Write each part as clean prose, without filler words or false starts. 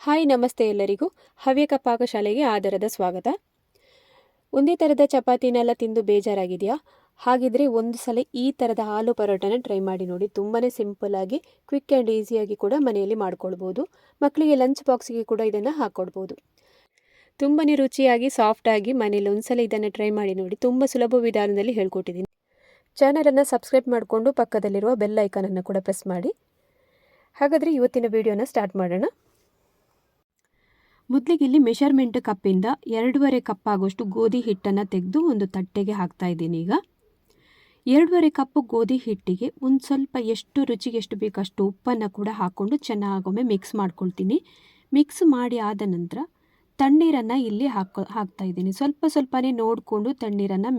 Hi ನಮಸ್ತೆ ಎಲ್ಲರಿಗೂ ಹವ್ಯಕ ಪಾಕಶಾಲೆಗೆ ಆದರದ ಸ್ವಾಗತ. ಒಂದೇ ಥರದ ಚಪಾತಿನೆಲ್ಲ ತಿಂದು ಬೇಜಾರಾಗಿದೆಯಾ? ಹಾಗಿದ್ರೆ ಒಂದು ಸಲ ಈ ಥರದ ಆಲೂ ಪರೋಟನ ಟ್ರೈ ಮಾಡಿ ನೋಡಿ. ತುಂಬಾ ಸಿಂಪಲ್ಲಾಗಿ ಕ್ವಿಕ್ ಆ್ಯಂಡ್ ಈಸಿಯಾಗಿ ಕೂಡ ಮನೆಯಲ್ಲಿ ಮಾಡ್ಕೊಳ್ಬೋದು. ಮಕ್ಕಳಿಗೆ ಲಂಚ್ ಬಾಕ್ಸಿಗೆ ಕೂಡ ಇದನ್ನು ಹಾಕ್ಕೊಡ್ಬೋದು. ತುಂಬಾ ರುಚಿಯಾಗಿ ಸಾಫ್ಟಾಗಿ ಮನೇಲಿ ಒಂದು ಸಲ ಇದನ್ನು ಟ್ರೈ ಮಾಡಿ ನೋಡಿ. ತುಂಬ ಸುಲಭ ವಿಧಾನದಲ್ಲಿ ಹೇಳ್ಕೊಟ್ಟಿದ್ದೀನಿ. ಚಾನಲನ್ನು ಸಬ್ಸ್ಕ್ರೈಬ್ ಮಾಡಿಕೊಂಡು ಪಕ್ಕದಲ್ಲಿರುವ ಬೆಲ್ ಐಕನನ್ನು ಕೂಡ ಪ್ರೆಸ್ ಮಾಡಿ. ಹಾಗಾದರೆ ಇವತ್ತಿನ ವಿಡಿಯೋನ ಸ್ಟಾರ್ಟ್ ಮಾಡೋಣ. ಮೊದಲಿಗೆ ಇಲ್ಲಿ ಮೆಷರ್ಮೆಂಟ್ ಕಪ್ಪಿಂದ 2.5 ಕಪ್ ಆಗುವಷ್ಟು ಗೋಧಿ ಹಿಟ್ಟನ್ನು ತೆಗೆದು ಒಂದು ತಟ್ಟೆಗೆ ಹಾಕ್ತಾ ಇದ್ದೀನಿ. ಈಗ 2.5 ಕಪ್ ಗೋಧಿ ಹಿಟ್ಟಿಗೆ ಒಂದು ಸ್ವಲ್ಪ ರುಚಿಗೆ ಎಷ್ಟು ಬೇಕಷ್ಟು ಉಪ್ಪನ್ನು ಕೂಡ ಹಾಕ್ಕೊಂಡು ಚೆನ್ನಾಗೊಮ್ಮೆ ಮಿಕ್ಸ್ ಮಾಡ್ಕೊಳ್ತೀನಿ. ಮಿಕ್ಸ್ ಮಾಡಿ ಆದ ನಂತರ ತಣ್ಣೀರನ್ನು ಇಲ್ಲಿ ಹಾಕ್ತಾ ಇದ್ದೀನಿ. ಸ್ವಲ್ಪನೇ ನೋಡಿಕೊಂಡು ತಣ್ಣೀರನ್ನು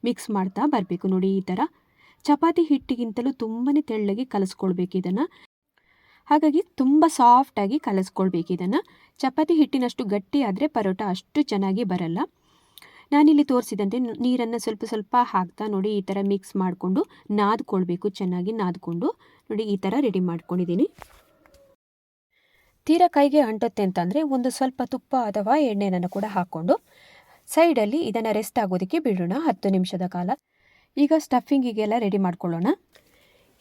ಮಿಕ್ಸ್ ಮಾಡ್ತಾ ಬರಬೇಕು. ನೋಡಿ, ಈ ಥರ ಚಪಾತಿ ಹಿಟ್ಟಿಗಿಂತಲೂ ತುಂಬಾ ತೆಳ್ಳಗೆ ಕಲಿಸ್ಕೊಳ್ಬೇಕು ಇದನ್ನು. ಹಾಗಾಗಿ ತುಂಬ ಸಾಫ್ಟಾಗಿ ಕಲಿಸ್ಕೊಳ್ಬೇಕು ಇದನ್ನು. ಚಪಾತಿ ಹಿಟ್ಟಿನಷ್ಟು ಗಟ್ಟಿ ಆದರೆ ಪರೋಟ ಅಷ್ಟು ಚೆನ್ನಾಗಿ ಬರಲ್ಲ. ನಾನಿಲ್ಲಿ ತೋರಿಸಿದಂತೆ ನೀರನ್ನು ಸ್ವಲ್ಪ ಹಾಕ್ತಾ ನೋಡಿ ಈ ಥರ ಮಿಕ್ಸ್ ಮಾಡಿಕೊಂಡು ನಾದ್ಕೊಳ್ಬೇಕು. ಚೆನ್ನಾಗಿ ನಾದ್ಕೊಂಡು ನೋಡಿ ಈ ಥರ ರೆಡಿ ಮಾಡ್ಕೊಂಡಿದ್ದೀನಿ. ತೀರಾ ಕೈಗೆ ಅಂಟುತ್ತೆ ಅಂತಂದರೆ ಒಂದು ಸ್ವಲ್ಪ ತುಪ್ಪ ಅಥವಾ ಎಣ್ಣೆಯನ್ನು ಕೂಡ ಹಾಕ್ಕೊಂಡು ಸೈಡಲ್ಲಿ ಇದನ್ನು ರೆಸ್ಟ್ ಆಗೋದಕ್ಕೆ ಬಿಡೋಣ 10 ನಿಮಿಷದ ಕಾಲ. ಈಗ ಸ್ಟಫಿಂಗಿಗೆಲ್ಲ ರೆಡಿ ಮಾಡ್ಕೊಳ್ಳೋಣ.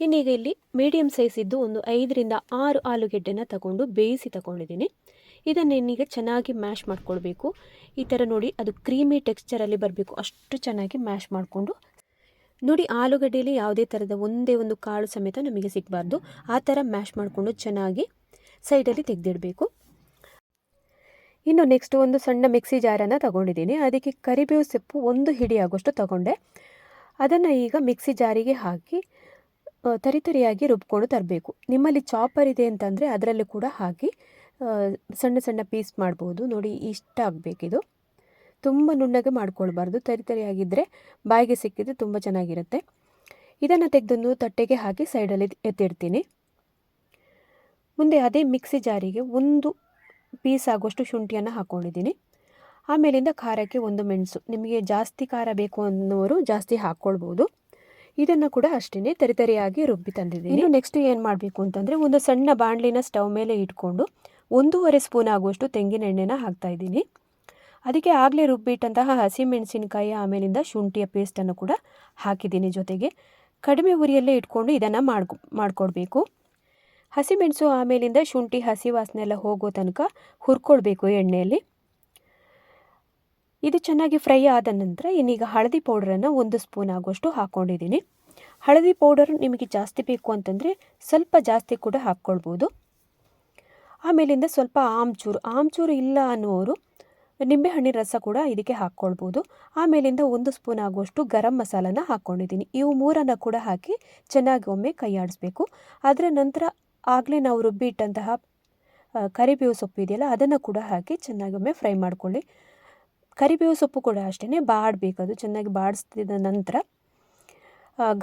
ಇನ್ನೀಗ ಇಲ್ಲಿ ಮೀಡಿಯಮ್ ಸೈಜ್ ಇದ್ದು ಒಂದು 5 ರಿಂದ 6 ಆಲೂಗೆಡ್ಡೆನ ತಗೊಂಡು ಬೇಯಿಸಿ ತಗೊಂಡಿದ್ದೀನಿ. ಇದನ್ನೇನೀಗ ಚೆನ್ನಾಗಿ ಮ್ಯಾಶ್ ಮಾಡ್ಕೊಳ್ಬೇಕು. ಈ ಥರ ನೋಡಿ ಅದು ಕ್ರೀಮಿ ಟೆಕ್ಸ್ಚರಲ್ಲಿ ಬರಬೇಕು. ಅಷ್ಟು ಚೆನ್ನಾಗಿ ಮ್ಯಾಶ್ ಮಾಡಿಕೊಂಡು ನೋಡಿ, ಆಲೂಗಡ್ಡೆಯಲ್ಲಿ ಯಾವುದೇ ಥರದ ಒಂದೇ ಒಂದು ಕಾಳು ಸಮೇತ ನಮಗೆ ಸಿಗಬಾರ್ದು. ಆ ಥರ ಮ್ಯಾಶ್ ಮಾಡಿಕೊಂಡು ಚೆನ್ನಾಗಿ ಸೈಡಲ್ಲಿ ತೆಗೆದಿಡಬೇಕು. ಇನ್ನು ನೆಕ್ಸ್ಟ್ ಒಂದು ಸಣ್ಣ ಮಿಕ್ಸಿ ಜಾರನ್ನು ತಗೊಂಡಿದ್ದೀನಿ. ಅದಕ್ಕೆ ಕರಿಬೇವು ಸೊಪ್ಪು 1 ಹಿಡಿ ಆಗೋಷ್ಟು ತಗೊಂಡೆ. ಅದನ್ನು ಈಗ ಮಿಕ್ಸಿ ಜಾರಿಗೆ ಹಾಕಿ ತರಿಯಾಗಿ ರುಬ್ಕೊಂಡು ತರಬೇಕು. ನಿಮ್ಮಲ್ಲಿ ಚಾಪರ್ ಇದೆ ಅಂತಂದರೆ ಅದರಲ್ಲಿ ಕೂಡ ಹಾಕಿ ಸಣ್ಣ ಪೀಸ್ ಮಾಡ್ಬೋದು. ನೋಡಿ, ಇಷ್ಟ ಆಗಬೇಕಿದು. ತುಂಬ ನುಣ್ಣಗೆ ಮಾಡ್ಕೊಳ್ಬಾರ್ದು. ತರಿಯಾಗಿದ್ದರೆ ಬಾಯಿಗೆ ಸಿಕ್ಕಿದ್ರೆ ತುಂಬ ಚೆನ್ನಾಗಿರುತ್ತೆ. ಇದನ್ನು ತೆಗೆದು ತಟ್ಟೆಗೆ ಹಾಕಿ ಸೈಡಲ್ಲಿ ಎತ್ತಿಡ್ತೀನಿ. ಮುಂದೆ ಅದೇ ಮಿಕ್ಸಿ ಜಾರಿಗೆ 1 ಪೀಸ್ ಆಗುವಷ್ಟು ಶುಂಠಿಯನ್ನು ಹಾಕ್ಕೊಂಡಿದ್ದೀನಿ. ಆಮೇಲಿಂದ ಖಾರಕ್ಕೆ 1 ಮೆಣಸು. ನಿಮಗೆ ಜಾಸ್ತಿ ಖಾರ ಬೇಕು ಅನ್ನೋರು ಜಾಸ್ತಿ ಹಾಕ್ಕೊಳ್ಬೋದು. ಇದನ್ನು ಕೂಡ ಅಷ್ಟೇ ತರಿಯಾಗಿ ರುಬ್ಬಿ ತಂದಿದ್ದೀನಿ. ಇನ್ನು ನೆಕ್ಸ್ಟ್ ಏನು ಮಾಡಬೇಕು ಅಂತಂದರೆ ಒಂದು ಸಣ್ಣ ಬಾಣಲಿನ ಸ್ಟವ್ ಮೇಲೆ ಇಟ್ಕೊಂಡು 1.5 ಸ್ಪೂನ್ ಆಗುವಷ್ಟು ತೆಂಗಿನ ಎಣ್ಣೆನ ಹಾಕ್ತಾ ಇದ್ದೀನಿ. ಅದಕ್ಕೆ ಆಗಲೇ ರುಬ್ಬಿಟ್ಟಂತಹ ಹಸಿಮೆಣಸಿನಕಾಯಿ ಆಮೇಲಿಂದ ಶುಂಠಿಯ ಪೇಸ್ಟನ್ನು ಕೂಡ ಹಾಕಿದ್ದೀನಿ. ಜೊತೆಗೆ ಕಡಿಮೆ ಉರಿಯಲ್ಲೇ ಇಟ್ಕೊಂಡು ಇದನ್ನು ಮಾಡ್ಕೊಳ್ಬೇಕು. ಹಸಿಮೆಣಸು ಆಮೇಲಿಂದ ಶುಂಠಿ ಹಸಿ ವಾಸನೆ ಎಲ್ಲ ಹೋಗೋ ತನಕ ಹುರ್ಕೊಳ್ಬೇಕು ಎಣ್ಣೆಯಲ್ಲಿ. ಇದು ಚೆನ್ನಾಗಿ ಫ್ರೈ ಆದ ನಂತರ ಇನ್ನೀಗ ಹಳದಿ ಪೌಡರನ್ನು 1 ಸ್ಪೂನ್ ಆಗುವಷ್ಟು ಹಾಕ್ಕೊಂಡಿದ್ದೀನಿ. ಹಳದಿ ಪೌಡರ್ ನಿಮಗೆ ಜಾಸ್ತಿ ಬೇಕು ಅಂತಂದರೆ ಸ್ವಲ್ಪ ಜಾಸ್ತಿ ಕೂಡ ಹಾಕ್ಕೊಳ್ಬೋದು. ಆಮೇಲಿಂದ ಸ್ವಲ್ಪ ಆಮ್ಚೂರು ಇಲ್ಲ ಅನ್ನುವರು ನಿಂಬೆಹಣ್ಣಿನ ರಸ ಕೂಡ ಇದಕ್ಕೆ ಹಾಕ್ಕೊಳ್ಬೋದು. ಆಮೇಲಿಂದ 1 ಸ್ಪೂನ್ ಆಗುವಷ್ಟು ಗರಂ ಮಸಾಲನ ಹಾಕ್ಕೊಂಡಿದ್ದೀನಿ. ಇವು 3 ಕೂಡ ಹಾಕಿ ಚೆನ್ನಾಗಿ ಒಮ್ಮೆ ಕೈಯಾಡಿಸ್ಬೇಕು. ಅದರ ನಂತರ ಆಗಲೇ ನಾವು ರುಬ್ಬಿ ಇಟ್ಟಂತಹ ಕರಿಬೇವು ಸೊಪ್ಪು ಇದೆಯಲ್ಲ ಅದನ್ನು ಕೂಡ ಹಾಕಿ ಚೆನ್ನಾಗಿ ಒಮ್ಮೆ ಫ್ರೈ ಮಾಡ್ಕೊಳ್ಳಿ. ಕರಿಬೇವು ಸೊಪ್ಪು ಕೂಡ ಅಷ್ಟೇ ಬಾಡಬೇಕು. ಅದು ಚೆನ್ನಾಗಿ ಬಾಡಿಸಿದ ನಂತರ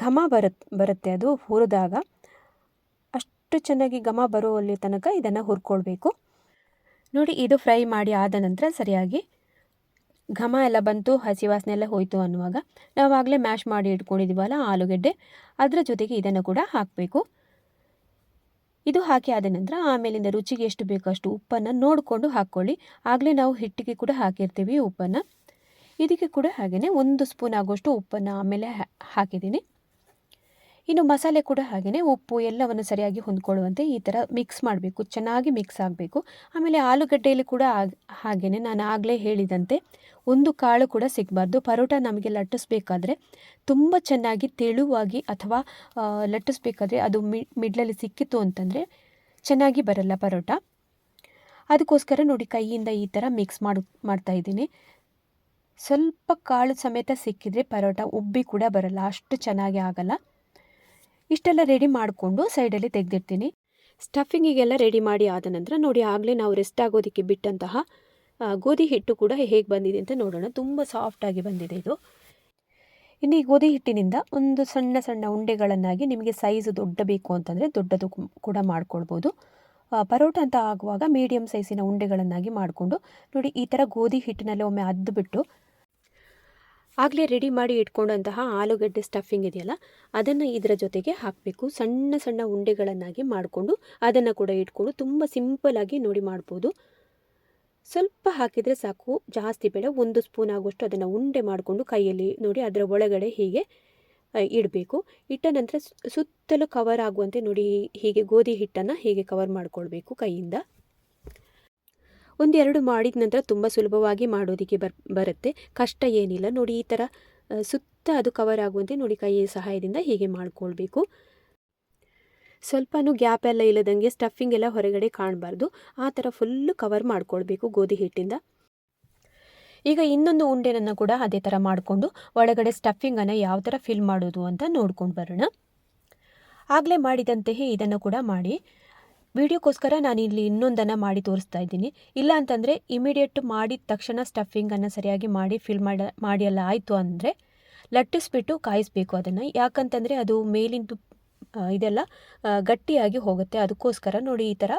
ಘಮ ಬರುತ್ತೆ ಅದು ಹುರಿದಾಗ. ಅಷ್ಟು ಚೆನ್ನಾಗಿ ಘಮ ಬರುವಲ್ಲಿ ತನಕ ಇದನ್ನು ಹುರ್ಕೊಳ್ಬೇಕು. ನೋಡಿ, ಇದು ಫ್ರೈ ಮಾಡಿ ಆದ ನಂತರ ಸರಿಯಾಗಿ ಘಮ ಎಲ್ಲ ಬಂತು, ಹಸಿ ವಾಸನೆ ಎಲ್ಲ ಹೋಯಿತು ಅನ್ನುವಾಗ ನಾವಾಗಲೇ ಮ್ಯಾಶ್ ಮಾಡಿ ಇಟ್ಕೊಂಡಿದ್ದೀವಲ್ಲ ಆಲೂಗೆಡ್ಡೆ, ಅದರ ಜೊತೆಗೆ ಇದನ್ನು ಕೂಡ ಹಾಕಬೇಕು. ಇದು ಹಾಕಿ ಆದ ನಂತರ ಆಮೇಲಿಂದ ರುಚಿಗೆ ಎಷ್ಟು ಬೇಕೋ ಅಷ್ಟು ಉಪ್ಪನ್ನು ನೋಡಿಕೊಂಡು ಹಾಕ್ಕೊಳ್ಳಿ. ಆಗಲೇ ನಾವು ಹಿಟ್ಟಿಗೆ ಕೂಡ ಹಾಕಿರ್ತೀವಿ ಉಪ್ಪನ್ನು. ಇದಕ್ಕೆ ಕೂಡ ಹಾಗೆಯೇ 1 ಸ್ಪೂನ್ ಆಗುವಷ್ಟು ಉಪ್ಪನ್ನು ಆಮೇಲೆ ಹಾಕಿದ್ದೀನಿ. ಇನ್ನು ಮಸಾಲೆ ಕೂಡ ಹಾಗೆಯೇ ಉಪ್ಪು ಎಲ್ಲವನ್ನು ಸರಿಯಾಗಿ ಹೊಂದ್ಕೊಳ್ಳುವಂತೆ ಈ ಥರ ಮಿಕ್ಸ್ ಮಾಡಬೇಕು. ಚೆನ್ನಾಗಿ ಮಿಕ್ಸ್ ಆಗಬೇಕು. ಆಮೇಲೆ ಆಲೂಗಡ್ಡೆಯಲ್ಲಿ ಕೂಡ ಹಾಗೆಯೇ ನಾನು ಆಗಲೇ ಹೇಳಿದಂತೆ ಒಂದು ಕಾಳು ಕೂಡ ಸಿಗಬಾರ್ದು. ಪರೋಟ ನಮಗೆ ಲಟ್ಟಿಸ್ಬೇಕಾದ್ರೆ ತುಂಬ ಚೆನ್ನಾಗಿ ತೆಳುವಾಗಿ ಅಥವಾ ಲಟ್ಟಿಸ್ಬೇಕಾದ್ರೆ ಅದು ಮಿಡ್ಲಲ್ಲಿ ಸಿಕ್ಕಿತು ಅಂತಂದರೆ ಚೆನ್ನಾಗಿ ಬರಲ್ಲ ಪರೋಟ. ಅದಕ್ಕೋಸ್ಕರ ನೋಡಿ ಕೈಯಿಂದ ಈ ಥರ ಮಿಕ್ಸ್ ಮಾಡ್ತಾ ಇದ್ದೀನಿ. ಸ್ವಲ್ಪ ಕಾಳು ಸಮೇತ ಸಿಕ್ಕಿದರೆ ಪರೋಟ ಉಬ್ಬಿ ಕೂಡ ಬರಲ್ಲ, ಅಷ್ಟು ಚೆನ್ನಾಗಿ ಆಗಲ್ಲ. ಇಷ್ಟೆಲ್ಲ ರೆಡಿ ಮಾಡಿಕೊಂಡು ಸೈಡಲ್ಲಿ ತೆಗೆದಿರ್ತೀನಿ. ಸ್ಟಫಿಂಗಿಗೆಲ್ಲ ರೆಡಿ ಮಾಡಿ ಆದ ನಂತರ ನೋಡಿ ಆಗಲೇ ನಾವು ರೆಸ್ಟ್ ಆಗೋದಕ್ಕೆ ಬಿಟ್ಟಂತಹ ಗೋಧಿ ಹಿಟ್ಟು ಕೂಡ ಹೇಗೆ ಬಂದಿದೆ ಅಂತ ನೋಡೋಣ. ತುಂಬ ಸಾಫ್ಟಾಗಿ ಬಂದಿದೆ ಇದು. ಇನ್ನು ಈ ಗೋಧಿ ಹಿಟ್ಟಿನಿಂದ ಒಂದು ಸಣ್ಣ ಉಂಡೆಗಳನ್ನಾಗಿ ನಿಮಗೆ ಸೈಜ್ ದೊಡ್ಡ ಬೇಕು ಅಂತಂದರೆ ದೊಡ್ಡದು ಕೂಡ ಮಾಡ್ಕೊಳ್ಬೋದು. ಪರೋಟ ಅಂತ ಆಗುವಾಗ ಮೀಡಿಯಮ್ ಸೈಜಿನ ಉಂಡೆಗಳನ್ನಾಗಿ ಮಾಡಿಕೊಂಡು ನೋಡಿ ಈ ಥರ ಗೋಧಿ ಹಿಟ್ಟಿನಲ್ಲಿ ಒಮ್ಮೆ ಅದ್ದುಬಿಟ್ಟು ಆಗಲೇ ರೆಡಿ ಮಾಡಿ ಇಟ್ಕೊಂಡಂತಹ ಆಲೂಗಡ್ಡೆ ಸ್ಟಫಿಂಗ್ ಇದೆಯಲ್ಲ ಅದನ್ನು ಇದರ ಜೊತೆಗೆ ಹಾಕಬೇಕು. ಸಣ್ಣ ಸಣ್ಣ ಉಂಡೆಗಳನ್ನಾಗಿ ಮಾಡಿಕೊಂಡು ಅದನ್ನು ಕೂಡ ಇಟ್ಕೊಂಡು ತುಂಬ ಸಿಂಪಲ್ಲಾಗಿ ನೋಡಿ ಮಾಡ್ಬೋದು. ಸ್ವಲ್ಪ ಹಾಕಿದರೆ ಸಾಕು, ಜಾಸ್ತಿ ಬೇಡ. 1 ಸ್ಪೂನ್ ಆಗುವಷ್ಟು ಅದನ್ನು ಉಂಡೆ ಮಾಡಿಕೊಂಡು ಕೈಯಲ್ಲಿ ನೋಡಿ ಅದರ ಒಳಗಡೆ ಹೀಗೆ ಇಡಬೇಕು. ಇಟ್ಟ ನಂತರ ಸುತ್ತಲೂ ಕವರ್ ಆಗುವಂತೆ ನೋಡಿ ಹೀಗೆ ಗೋಧಿ ಹಿಟ್ಟನ್ನು ಹೀಗೆ ಕವರ್ ಮಾಡಿಕೊಳ್ಬೇಕು ಕೈಯಿಂದ. 1-2 ಮಾಡಿದ ನಂತರ ತುಂಬ ಸುಲಭವಾಗಿ ಮಾಡೋದಕ್ಕೆ ಬರುತ್ತೆ, ಕಷ್ಟ ಏನಿಲ್ಲ. ನೋಡಿ ಈ ಥರ ಸುತ್ತ ಅದು ಕವರ್ ಆಗುವಂತೆ ನೋಡಿ ಕೈಯ ಸಹಾಯದಿಂದ ಹೀಗೆ ಮಾಡಿಕೊಳ್ಬೇಕು. ಸ್ವಲ್ಪನೂ ಗ್ಯಾಪ್ ಎಲ್ಲ ಇಲ್ಲದಂಗೆ ಸ್ಟಫಿಂಗ್ ಎಲ್ಲ ಹೊರಗಡೆ ಕಾಣಬಾರ್ದು, ಆ ಥರ ಫುಲ್ಲು ಕವರ್ ಮಾಡಿಕೊಳ್ಬೇಕು ಗೋಧಿ ಹಿಟ್ಟಿಂದ. ಈಗ ಇನ್ನೊಂದು ಉಂಡೆನನ್ನು ಕೂಡ ಅದೇ ಥರ ಮಾಡಿಕೊಂಡು ಒಳಗಡೆ ಸ್ಟಫಿಂಗನ್ನು ಯಾವ ಥರ ಫಿಲ್ ಮಾಡೋದು ಅಂತ ನೋಡ್ಕೊಂಡು ಬರೋಣ. ಆಗಲೇ ಮಾಡಿದಂತೆಯೇ ಇದನ್ನು ಕೂಡ ಮಾಡಿ. ವಿಡಿಯೋಕ್ಕೋಸ್ಕರ ನಾನು ಇಲ್ಲಿ ಇನ್ನೊಂದನ್ನು ಮಾಡಿ ತೋರಿಸ್ತಾ ಇದ್ದೀನಿ. ಇಲ್ಲ ಅಂತಂದರೆ ಇಮಿಡಿಯೇಟ್ ಮಾಡಿದ ತಕ್ಷಣ ಸ್ಟಫಿಂಗನ್ನು ಸರಿಯಾಗಿ ಮಾಡಿ ಫಿಲ್ ಮಾಡಿ ಎಲ್ಲ ಆಯಿತು ಅಂದರೆ ಲಟ್ಟಿಸ್ಬಿಟ್ಟು ಕಾಯಿಸಬೇಕು ಅದನ್ನು. ಯಾಕಂತಂದರೆ ಅದು ಮೇಲಿಂದು ಇದೆಲ್ಲ ಗಟ್ಟಿಯಾಗಿ ಹೋಗುತ್ತೆ. ಅದಕ್ಕೋಸ್ಕರ ನೋಡಿ ಈ ಥರ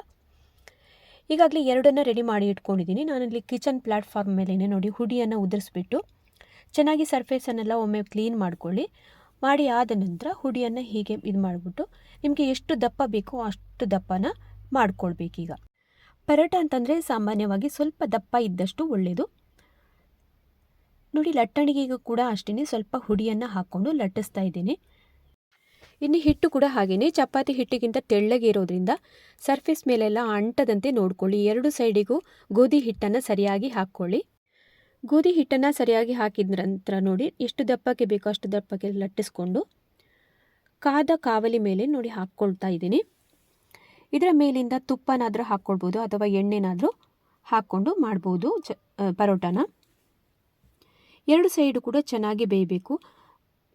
ಈಗಾಗಲೇ 2 ರೆಡಿ ಮಾಡಿ ಇಟ್ಕೊಂಡಿದ್ದೀನಿ. ನಾನಿಲ್ಲಿ ಕಿಚನ್ ಪ್ಲ್ಯಾಟ್ಫಾರ್ಮ್ ಮೇಲೇ ನೋಡಿ ಹುಡಿಯನ್ನು ಉದುರಿಸ್ಬಿಟ್ಟು ಚೆನ್ನಾಗಿ ಸರ್ಫೇಸನ್ನೆಲ್ಲ ಒಮ್ಮೆ ಕ್ಲೀನ್ ಮಾಡ್ಕೊಳ್ಳಿ. ಮಾಡಿ ಆದ ನಂತರ ಹುಡಿಯನ್ನು ಹೀಗೆ ಇದು ಮಾಡಿಬಿಟ್ಟು ನಿಮಗೆ ಎಷ್ಟು ದಪ್ಪ ಬೇಕೋ ಅಷ್ಟು ದಪ್ಪನ ಮಾಡ್ಕೊಳ್ಬೇಕೀಗ. ಪರೋಟ ಅಂತಂದರೆ ಸಾಮಾನ್ಯವಾಗಿ ಸ್ವಲ್ಪ ದಪ್ಪ ಇದ್ದಷ್ಟು ಒಳ್ಳೆಯದು. ನೋಡಿ ಲಟ್ಟಣಿಗೆಗೂ ಕೂಡ ಅಷ್ಟೇ ಸ್ವಲ್ಪ ಹುಡಿಯನ್ನು ಹಾಕ್ಕೊಂಡು ಲಟ್ಟಿಸ್ತಾ ಇದ್ದೀನಿ. ಇನ್ನು ಹಿಟ್ಟು ಕೂಡ ಹಾಗೆಯೇ ಚಪಾತಿ ಹಿಟ್ಟಿಗಿಂತ ತೆಳ್ಳಗೆ ಇರೋದ್ರಿಂದ ಸರ್ಫೇಸ್ ಮೇಲೆಲ್ಲ ಅಂಟದಂತೆ ನೋಡ್ಕೊಳ್ಳಿ. 2 ಸೈಡಿಗೂ ಗೋಧಿ ಹಿಟ್ಟನ್ನು ಸರಿಯಾಗಿ ಹಾಕ್ಕೊಳ್ಳಿ. ಗೋಧಿ ಹಿಟ್ಟನ್ನು ಸರಿಯಾಗಿ ಹಾಕಿದ ನಂತರ ನೋಡಿ ಎಷ್ಟು ದಪ್ಪಕ್ಕೆ ಬೇಕೋ ಅಷ್ಟು ದಪ್ಪಕ್ಕೆ ಲಟ್ಟಿಸ್ಕೊಂಡು ಕಾದ ಕಾವಲಿ ಮೇಲೆ ನೋಡಿ ಹಾಕ್ಕೊಳ್ತಾ ಇದ್ದೀನಿ. ಇದರ ಮೇಲಿಂದ ತುಪ್ಪನಾದರೂ ಹಾಕ್ಕೊಳ್ಬೋದು ಅಥವಾ ಎಣ್ಣೆನಾದರೂ ಹಾಕ್ಕೊಂಡು ಮಾಡ್ಬೋದು ಪರೋಟನ. 2 ಸೈಡು ಕೂಡ ಚೆನ್ನಾಗಿ ಬೇಯಬೇಕು.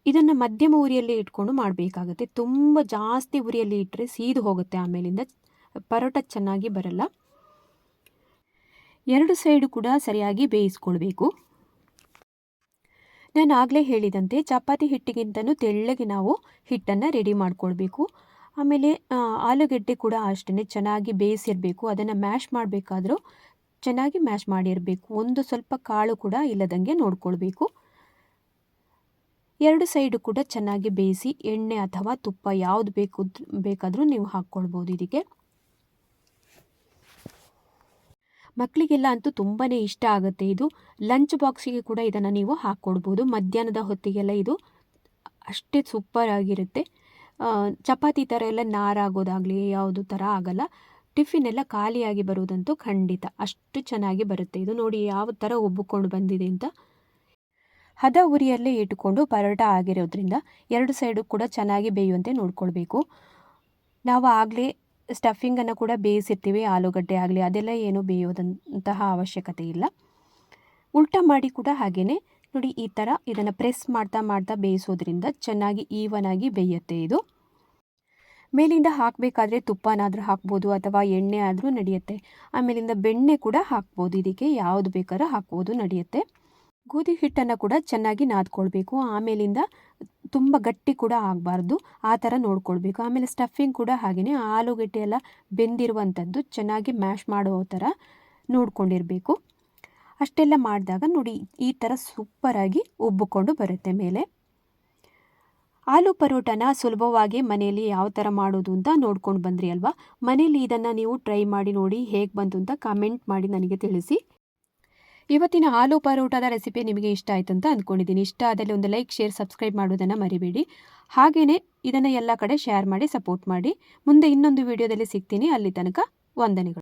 ಇದನ್ನು ಮಧ್ಯಮ ಉರಿಯಲ್ಲಿ ಇಟ್ಕೊಂಡು ಮಾಡಬೇಕಾಗುತ್ತೆ. ತುಂಬ ಜಾಸ್ತಿ ಉರಿಯಲ್ಲಿ ಇಟ್ಟರೆ ಸೀದು ಹೋಗುತ್ತೆ, ಆಮೇಲಿಂದ ಪರೋಟ ಚೆನ್ನಾಗಿ ಬರಲ್ಲ. 2 ಸೈಡು ಕೂಡ ಸರಿಯಾಗಿ ಬೇಯಿಸ್ಕೊಳ್ಬೇಕು. ನಾನು ಆಗಲೇ ಹೇಳಿದಂತೆ ಚಪಾತಿ ಹಿಟ್ಟಿಗಿಂತನೂ ತೆಳ್ಳಗೆ ನಾವು ಹಿಟ್ಟನ್ನು ರೆಡಿ ಮಾಡ್ಕೊಳ್ಬೇಕು. ಆಮೇಲೆ ಆಲೂಗಡ್ಡೆ ಕೂಡ ಅಷ್ಟೇ ಚೆನ್ನಾಗಿ ಬೇಯಿಸಿರಬೇಕು. ಅದನ್ನು ಮ್ಯಾಶ್ ಮಾಡಬೇಕಾದ್ರೂ ಚೆನ್ನಾಗಿ ಮ್ಯಾಶ್ ಮಾಡಿರಬೇಕು. ಒಂದು ಸ್ವಲ್ಪ ಕಾಳು ಕೂಡ ಇಲ್ಲದಂಗೆ ನೋಡ್ಕೊಳ್ಬೇಕು. 2 ಸೈಡು ಕೂಡ ಚೆನ್ನಾಗಿ ಬೇಯಿಸಿ ಎಣ್ಣೆ ಅಥವಾ ತುಪ್ಪ ಯಾವುದು ಬೇಕಾದರೂ ನೀವು ಹಾಕ್ಕೊಳ್ಬೋದು. ಇದಕ್ಕೆ ಮಕ್ಕಳಿಗೆಲ್ಲ ಅಂತೂ ತುಂಬಾ ಇಷ್ಟ ಆಗುತ್ತೆ. ಇದು ಲಂಚ್ ಬಾಕ್ಸಿಗೆ ಕೂಡ ಇದನ್ನು ನೀವು ಹಾಕ್ಕೊಡ್ಬೋದು. ಮಧ್ಯಾಹ್ನದ ಹೊತ್ತಿಗೆಲ್ಲ ಇದು ಅಷ್ಟೇ ಸೂಪರ್ ಆಗಿರುತ್ತೆ. ಚಪಾತಿ ಥರ ಎಲ್ಲ ನಾರಾಗೋದಾಗಲಿ ಯಾವುದು ಥರ ಆಗಲ್ಲ. ಟಿಫಿನ್ ಎಲ್ಲ ಖಾಲಿಯಾಗಿ ಬರೋದಂತೂ ಖಂಡಿತ, ಅಷ್ಟು ಚೆನ್ನಾಗಿ ಬರುತ್ತೆ ಇದು. ನೋಡಿ ಯಾವ ಥರ ಉಬ್ಬಿಕೊಂಡು ಬಂದಿದೆ ಅಂತ. ಹದ ಉರಿಯಲ್ಲೇ ಇಟ್ಟುಕೊಂಡು ಪರೋಟ ಆಗಿರೋದ್ರಿಂದ 2 ಸೈಡು ಕೂಡ ಚೆನ್ನಾಗಿ ಬೇಯುವಂತೆ ನೋಡ್ಕೊಳ್ಬೇಕು. ನಾವು ಆಗಲೇ ಸ್ಟಫಿಂಗನ್ನು ಕೂಡ ಬೇಯಿಸಿರ್ತೀವಿ, ಆಲೂಗಡ್ಡೆ ಆಗಲಿ ಅದೆಲ್ಲ ಏನು ಬೇಯೋದಂತಹ ಅವಶ್ಯಕತೆ ಇಲ್ಲ. ಉಲ್ಟಾ ಮಾಡಿ ಕೂಡ ಹಾಗೆಯೇ ನೋಡಿ ಈ ಥರ ಇದನ್ನು ಪ್ರೆಸ್ ಮಾಡ್ತಾ ಮಾಡ್ತಾ ಬೇಯಿಸೋದ್ರಿಂದ ಚೆನ್ನಾಗಿ ಈವನ್ ಆಗಿ ಬೇಯುತ್ತೆ ಇದು. ಮೇಲಿಂದ ಹಾಕಬೇಕಾದ್ರೆ ತುಪ್ಪನಾದರೂ ಹಾಕ್ಬೋದು ಅಥವಾ ಎಣ್ಣೆ ಆದರೂ ನಡೆಯುತ್ತೆ. ಆಮೇಲಿಂದ ಬೆಣ್ಣೆ ಕೂಡ ಹಾಕ್ಬೋದು. ಇದಕ್ಕೆ ಯಾವುದು ಬೇಕಾದ್ರೂ ಹಾಕ್ಬೋದು, ನಡೆಯುತ್ತೆ. ಗೋಧಿ ಹಿಟ್ಟನ್ನು ಕೂಡ ಚೆನ್ನಾಗಿ ನಾದ್ಕೊಳ್ಬೇಕು. ಆಮೇಲಿಂದ ತುಂಬ ಗಟ್ಟಿ ಕೂಡ ಆಗಬಾರ್ದು, ಆ ಥರ ನೋಡ್ಕೊಳ್ಬೇಕು. ಆಮೇಲೆ ಸ್ಟಫಿಂಗ್ ಕೂಡ ಹಾಗೆಯೇ ಆಲೂಗಡ್ಡೆ ಎಲ್ಲ ಬೆಂದಿರುವಂಥದ್ದು ಚೆನ್ನಾಗಿ ಮ್ಯಾಶ್ ಮಾಡೋ ಥರ ನೋಡ್ಕೊಂಡಿರಬೇಕು. ಅಷ್ಟೆಲ್ಲ ಮಾಡಿದಾಗ ನೋಡಿ ಈ ಥರ ಸೂಪರಾಗಿ ಉಬ್ಬಿಕೊಂಡು ಬರುತ್ತೆ ಮೇಲೆ. ಆಲೂ ಪರೋಟನ ಸುಲಭವಾಗಿ ಮನೆಯಲ್ಲಿ ಯಾವ ಥರ ಮಾಡೋದು ಅಂತ ನೋಡ್ಕೊಂಡು ಬಂದ್ರಿ ಅಲ್ವಾ. ಮನೇಲಿ ಇದನ್ನು ನೀವು ಟ್ರೈ ಮಾಡಿ ನೋಡಿ, ಹೇಗೆ ಬಂತು ಅಂತ ಕಾಮೆಂಟ್ ಮಾಡಿ ನನಗೆ ತಿಳಿಸಿ. ಇವತ್ತಿನ ಆಲೂ ಪರೋಟದ ರೆಸಿಪಿ ನಿಮಗೆ ಇಷ್ಟ ಆಯಿತು ಅಂತ ಅಂದ್ಕೊಂಡಿದ್ದೀನಿ. ಇಷ್ಟ ಆದಲ್ಲಿ ಒಂದು ಲೈಕ್, ಶೇರ್, ಸಬ್ಸ್ಕ್ರೈಬ್ ಮಾಡೋದನ್ನು ಮರಿಬೇಡಿ. ಹಾಗೆಯೇ ಇದನ್ನು ಎಲ್ಲ ಕಡೆ ಶೇರ್ ಮಾಡಿ ಸಪೋರ್ಟ್ ಮಾಡಿ. ಮುಂದೆ ಇನ್ನೊಂದು ವಿಡಿಯೋದಲ್ಲಿ ಸಿಗ್ತೀನಿ. ಅಲ್ಲಿ ತನಕ ವಂದನೆಗಳು.